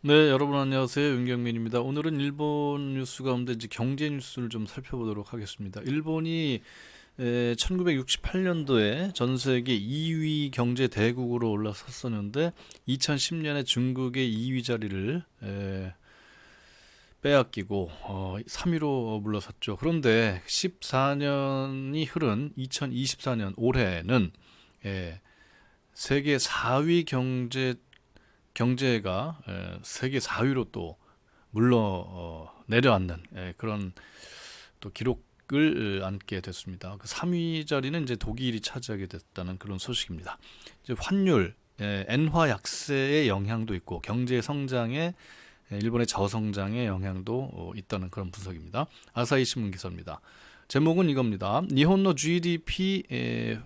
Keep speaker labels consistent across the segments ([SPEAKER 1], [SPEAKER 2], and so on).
[SPEAKER 1] 네, 여러분 안녕하세요. 윤경민입니다. 오늘은 일본 뉴스 가운데 이제 경제 뉴스를 좀 살펴보도록 하겠습니다. 일본이 1968년도에 전 세계 2위 경제 대국으로 올라섰었는데 2010년에 중국의 2위 자리를 빼앗기고 3위로 물러섰죠. 그런데 14년이 흐른 2024년 올해는 세계 4위 경제가 세계 4위로 또 물러 내려앉는 그런 또 기록을 안게 됐습니다. 그 3위 자리는 이제 독일이 차지하게 됐다는 그런 소식입니다. 이제 환율, 엔화 약세의 영향도 있고 경제 성장에 일본의 저성장의 영향도 있다는 그런 분석입니다. 아사히 신문 기사입니다. 제목은 이겁니다. 니혼노 GDP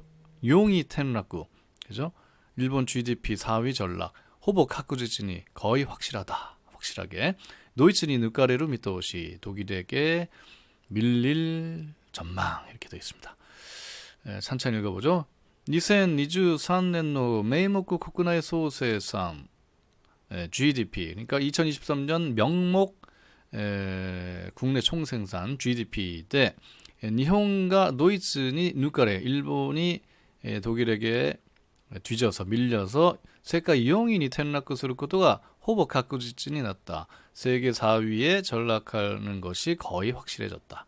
[SPEAKER 1] 용이 텐라쿠, 그죠? 일본 GDP 4위 전락. 호보 카쿠지진이 거의 확실하다. 확실하게. 노이츠니 누카레루 미토시, 독일에게 밀릴 전망, 이렇게 되어 있습니다. 찬찬히 읽어보죠. 2023년의 메이모쿠 국内総生産 GDP, 그러니까 2023년 명목 국내 총생산 GDP 대 일본과 노이츠니 누카레, 일본이 독일에게 뒤져서 밀려서 세계 4위に 転落することが ほぼ 確実になった. 세계 4위에 전락하는 것이 거의 확실해졌다.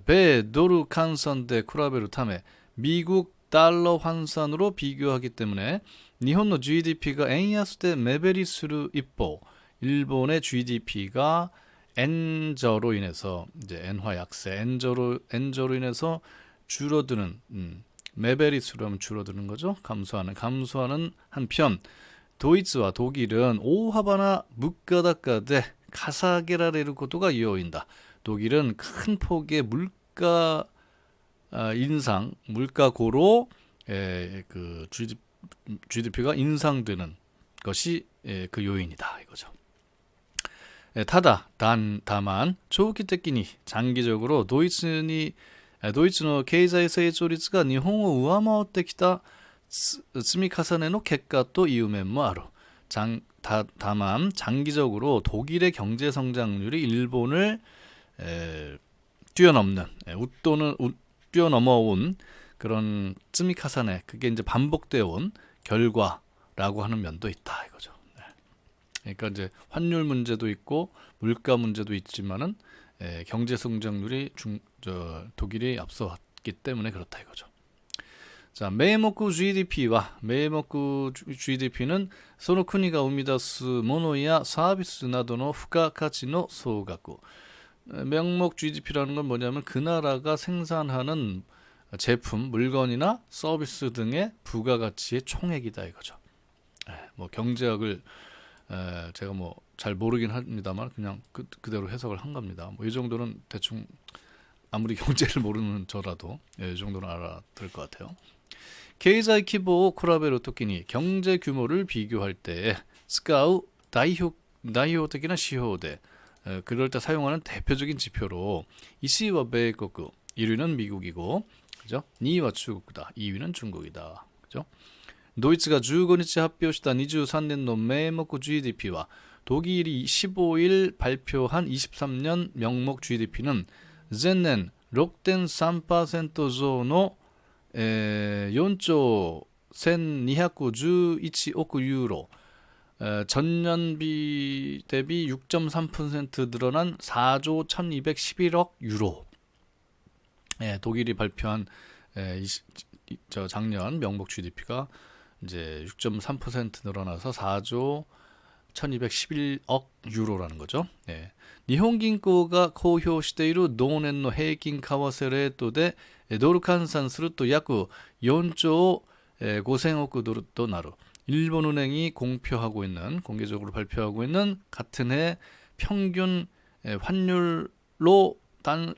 [SPEAKER 1] 배 도루 환산대 比べるため 미국 달러 환산으로 비교하기 때문에 일본의 GDP가 엔야스대 매베리する 一方, 일본의 GDP가 엔저로 인해서 이제 엔화 약세, 엔저로 인해서 줄어드는 매베리수로 하면 줄어드는 거죠. 감소하는 한편 도이츠와 독일은 오하바나 물가닥가대 가사게라레를 것도가 요인다. 독일은 큰 폭의 물가 인상, 물가고로 그 GDP가 인상되는 것이 그 요인이다 이거죠. 다만長期的に 장기적으로 도이츠의経済成長率が日本を上回ってきた積み重ねの結果という面もある. 다만 장기적으로 독일의 경제 성장률이 일본을 뛰어넘는, 뛰어넘어온 그런 츠미카사네, 그게 이제 반복되어 온 결과라고 하는 면도 있다 이거죠. 그러니까 이제 환율 문제도 있고 물가 문제도 있지만은 경제 성장률이 독일이 앞서왔기 때문에 그렇다 이거죠. 자, 매목 GDP와 매목 GDP는 その国が生み出すものやサービスなどの付加価値の総額. 명목 GDP라는 건 뭐냐면 그 나라가 생산하는 제품, 물건이나 서비스 등의 부가가치의 총액이다 이거죠. 뭐 경제학을 제가 뭐 잘 모르긴 합니다만 그냥 그대로 해석을 한 겁니다. 뭐 이 정도는 대충 아무리 경제를 모르는 저라도 이 정도는 알아들 것 같아요.経済規模を比べるときに 경제 규모를 비교할 때 使う 代表的な 指標で 그럴 때 사용하는 대표적인 지표로 1위와米国, 1위는 미국이고, 그죠? 2위와 중국이다. 2위는 중국이다. 그죠? 도이츠가 15日 発表した 23年の名目 GDP와 독일이 15일 발표한 23년 명목 GDP는 前年 6.3% 増の 4조 1211억 유로, 전년 대비 6.3% 늘어난 4조 1211억 유로. 독일이 발표한 작년 명목 GDP가 이제 6.3% 늘어나서 4조 1211억 유로라는 거죠. 일본銀行が 公表している同年の平均為替レートでドル換算すると約 4조 5000억ドルとなる. 일본은행이 공개적으로 발표하고 있는 같은 해 평균 환율로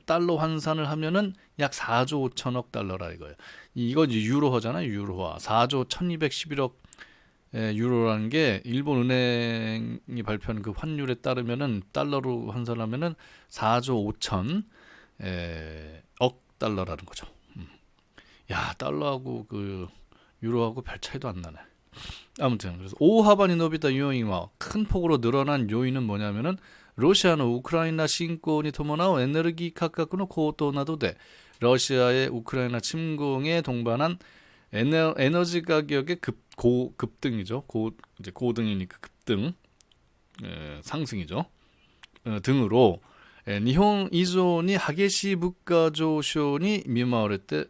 [SPEAKER 1] 달러 환산을 하면은 약 4조 5천억 달러라 이거예요. 이건 유로화잖아요. 유로화. 4조 1211억 유로라는 게 일본 은행이 발표한 그 환율에 따르면은 달러로 환산하면은 4조 5천억 달러라는 거죠. 야, 달러하고 그 유로하고 별 차이도 안 나네. 아무튼 그래서 오하반이 노비타 요인과 큰 폭으로 늘어난 요인은 뭐냐면은 러시아의 우크라이나 침공이伴う 에너지 가격의 고騰 などで 러시아의 우크라이나 침공에 동반한 에너지 가격의 급등이죠. 이제 고등이니까 급등, 상승이죠. 등으로 일본 이전이 激しい物価上昇に見舞われた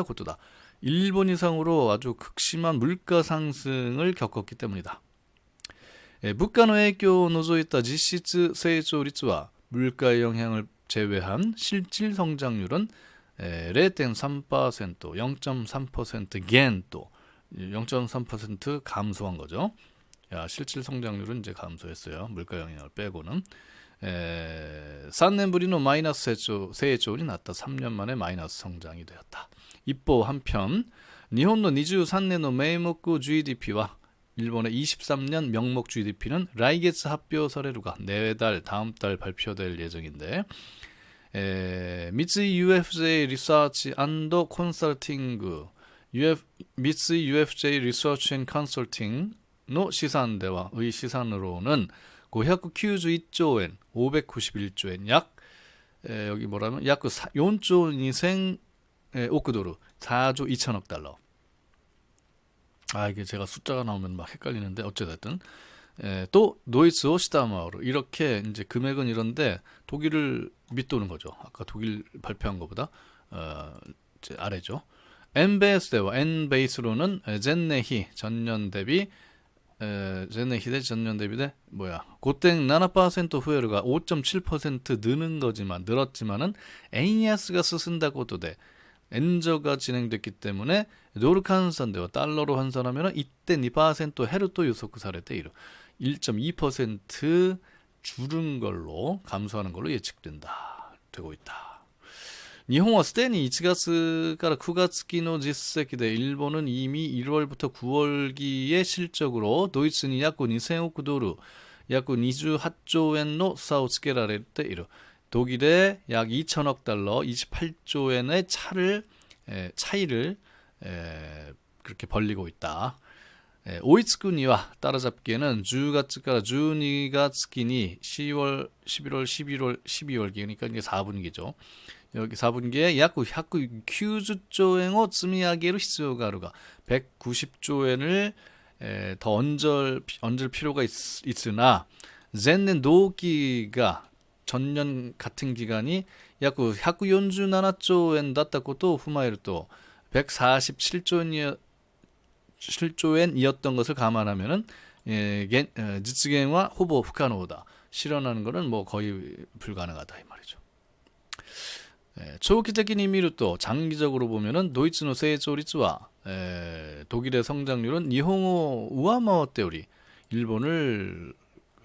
[SPEAKER 1] ことだ. 일본 이상으로 아주 극심한 물가 상승을 겪었기 때문이다. 물가의 영향을 除いた実質成長率は 물가의 영향을 제외한 실질 성장률은 0.3%, 0.3%減또 0.3% 감소한 거죠. 실질 성장률은 이제 감소했어요. 물가 영향을 빼고는. 3년ぶりの 마이너스成長になった 3년 만에 마이너스 성장이 되었다. 이보 한편 일본의 23년의 명목 GDP와 일본의 23년 명목 GDP는 来月発表されるが 내달 다음 달 발표될 예정인데 미쓰이 UFJ 리서치 앤드 컨설팅 미쓰이 UFJ 리서치 앤 컨설팅의 시산대와의 시산으로는 591조 엔, 591조 엔, 여기 뭐라면 약 4조 2,000억 달러, 4조 2천억 달러. 이게 제가 숫자가 나오면 막 헷갈리는데 어쨌든 또 노이츠오 시다마오로 이렇게 이제 금액은 이런데 독일을 밑도는 거죠. 아까 독일 발표한 것보다 이제 아래죠. N베이스대와 N베이스로는 젠네히 전년 대비 젠네히 대 전년 대비 대 뭐야 5.7% 후회가 5.7% 늘었지만은 엔야스가 스승다고도 돼 엔저가 진행됐기 때문에ドル 換算では 달러로 환산하면 1.2%減ると予測されている. 1.2% 줄은 걸로 감소하는 걸로 되고 있다. 일본은 すでに1月から9月期の実績で 일본은 이미 1월부터 9월기의 실적으로 도이츠니 약 2,000억 달러, 약 28조 엔의 차를 つけられている. 독일에 약 2천억 달러, 28조 엔의 차이를 그렇게 벌리고 있다. 오이츠쿠니와 따라잡기에는 10月から 12月期に 10월, 11월, 11월, 12월기 그러니까 이게 4분기죠. 여기 4분기에 약 190조 엔의 積み上げる 必要があるが 190조 엔을 더 얹을 필요가 있으나 전년 동기가 전년 같은 기간이 약 147조 엔 だったことを踏まえると 147조 엔이었던 것을 감안하면은実現は 후보 불가능하다. 실현하는 것은 뭐 거의 불가능하다 이 말이죠.長期的に 見ると 장기적으로 보면은 도이츠의成長率は 독일의 성장률은 일본을 上回っており 일본을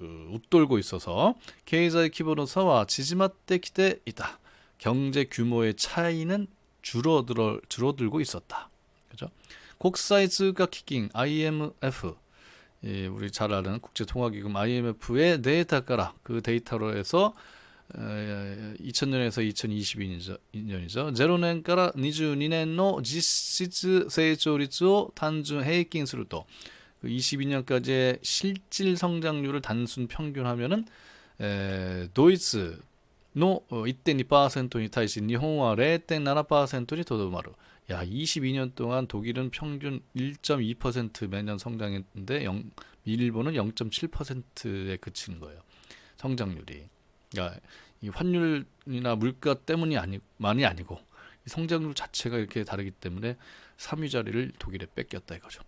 [SPEAKER 1] 웃돌고 있어서経済規模の差は縮まってきていた. 경제 규모의 차이는 줄어들고 있었다. 그죠? 국제통화기금 IMF, 우리 잘 아는 국제통화기금 IMF의 데이터가라 그 데이터로 해서 2000년에서 2022년이죠. 0年から 22年の実質成長率を単純平均すると 22년까지의 실질 성장률을 단순 평균하면은 도이츠의 1.2%에 対し 일본은 0.7%에 とどまる. 야, 22년 동안 독일은 평균 1.2% 매년 성장했는데 일본은 0.7%에 그치는 거예요. 성장률이. 그러니까 이 환율이나 물가 때문이 많이 아니고 성장률 자체가 이렇게 다르기 때문에 3위 자리를 독일에 뺏겼다 이거죠.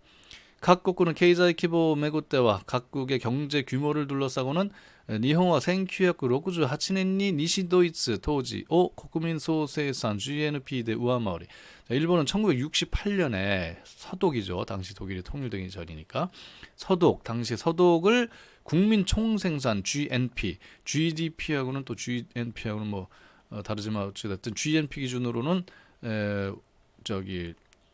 [SPEAKER 1] 각국은経済規模をめぐっては 각국의 경제 규모를 둘러싸고는 일본은 1968年に西ドイツ当時を国民総生産 GNP 대上回り. 일본은 1968년에 서독이죠. 당시 독일이 통일되기 전이니까 당시 서독을 국민 총생산 GNP, GDP하고는 또 GNP하고는 뭐 다르지만 어쨌든 GNP 기준으로는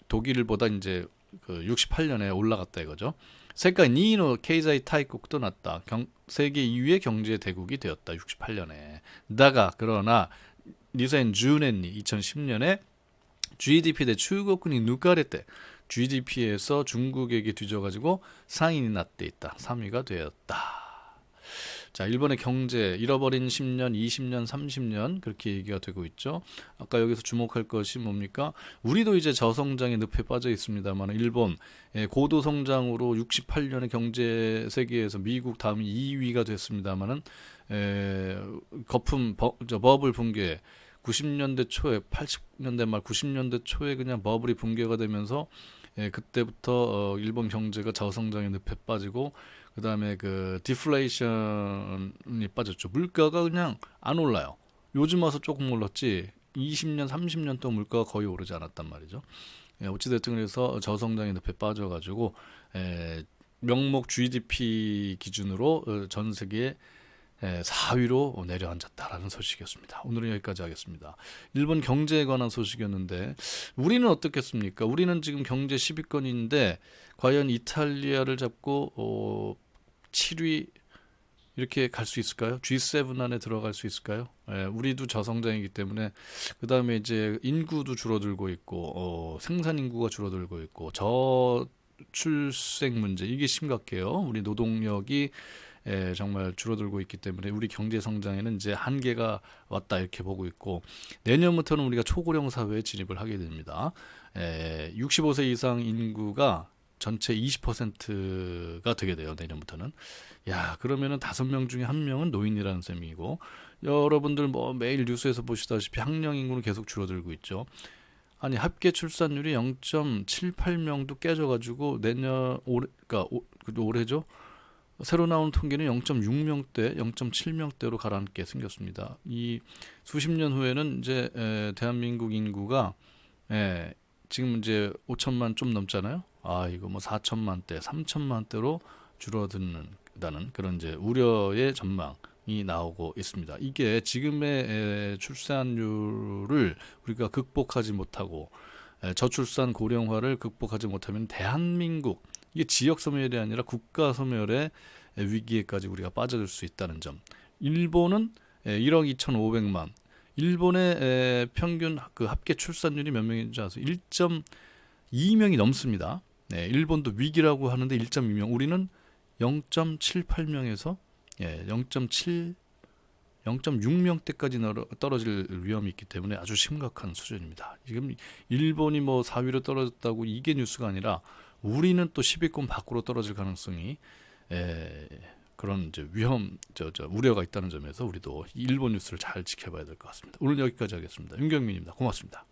[SPEAKER 1] 독일보다 이제 그 68년에 올라갔다 이거죠. 세계 2위의経済大国となった 세계 2위의 경제 대국이 되었다. 68년에. 그러나 2010년에 GDP 대 중국이抜かれて GDP에서 중국에게 뒤져가지고 상인이 낫돼 있다. 3위가 되었다. 자, 일본의 경제 잃어버린 10년, 20년, 30년 그렇게 얘기가 되고 있죠. 아까 여기서 주목할 것이 뭡니까? 우리도 이제 저성장의 늪에 빠져 있습니다만 일본 고도 성장으로 68년에 경제 세계에서 미국 다음이 2위가 됐습니다만은 거품 버블 붕괴 90년대 초에 80년대 말 90년대 초에 그냥 버블이 붕괴가 되면서 그때부터 일본 경제가 저성장의 늪에 빠지고 그 다음에 그 디플레이션이 빠졌죠. 물가가 그냥 안 올라요. 요즘 와서 조금 올랐지 20년, 30년 동안 물가가 거의 오르지 않았단 말이죠. 어찌됐든 그래서 저성장의 늪에 빠져가지고 명목 GDP 기준으로 전 세계 4위로 내려앉았다라는 소식이었습니다. 오늘은 여기까지 하겠습니다. 일본 경제에 관한 소식이었는데 우리는 어떻겠습니까? 우리는 지금 경제 10위권인데 과연 이탈리아를 잡고 7위 이렇게 갈 수 있을까요? G7 안에 들어갈 수 있을까요? 우리도 저성장이기 때문에 그 다음에 이제 인구도 줄어들고 있고 생산 인구가 줄어들고 있고 저출생 문제 이게 심각해요. 우리 노동력이 정말 줄어들고 있기 때문에 우리 경제 성장에는 이제 한계가 왔다 이렇게 보고 있고 내년부터는 우리가 초고령 사회에 진입을 하게 됩니다. 65세 이상 인구가 전체 20%가 되게 돼요. 내년부터는. 야, 그러면은 5명 중에 1명은 노인이라는 셈이고 여러분들 뭐 매일 뉴스에서 보시다시피 학령 인구는 계속 줄어들고 있죠. 아니 합계 출산율이 0.78명도 깨져가지고 그러니까 올해죠. 새로 나온 통계는 0.6명대, 0.7명대로 가라앉게 생겼습니다. 이 수십 년 후에는 이제 대한민국 인구가 지금 이제 5천만 좀 넘잖아요. 아, 이거 뭐 4천만대, 3천만대로 줄어든다는 그런 이제 우려의 전망이 나오고 있습니다. 이게 지금의 출산율을 우리가 극복하지 못하고 저출산 고령화를 극복하지 못하면 대한민국 이게 지역 소멸이 아니라 국가 소멸의 위기에까지 우리가 빠져들 수 있다는 점. 일본은 1억 2,500만. 일본의 평균 그 합계 출산율이 몇 명인지 아세요? 1.2명이 넘습니다. 일본도 위기라고 하는데 1.2명. 우리는 0.78명에서 0.6명대까지 떨어질 위험이 있기 때문에 아주 심각한 수준입니다. 지금 일본이 뭐 4위로 떨어졌다고 이게 뉴스가 아니라 우리는 또 10위권 밖으로 떨어질 가능성이 그런 이제 우려가 있다는 점에서 우리도 일본 뉴스를 잘 지켜봐야 될 것 같습니다. 오늘 여기까지 하겠습니다. 윤경민입니다. 고맙습니다.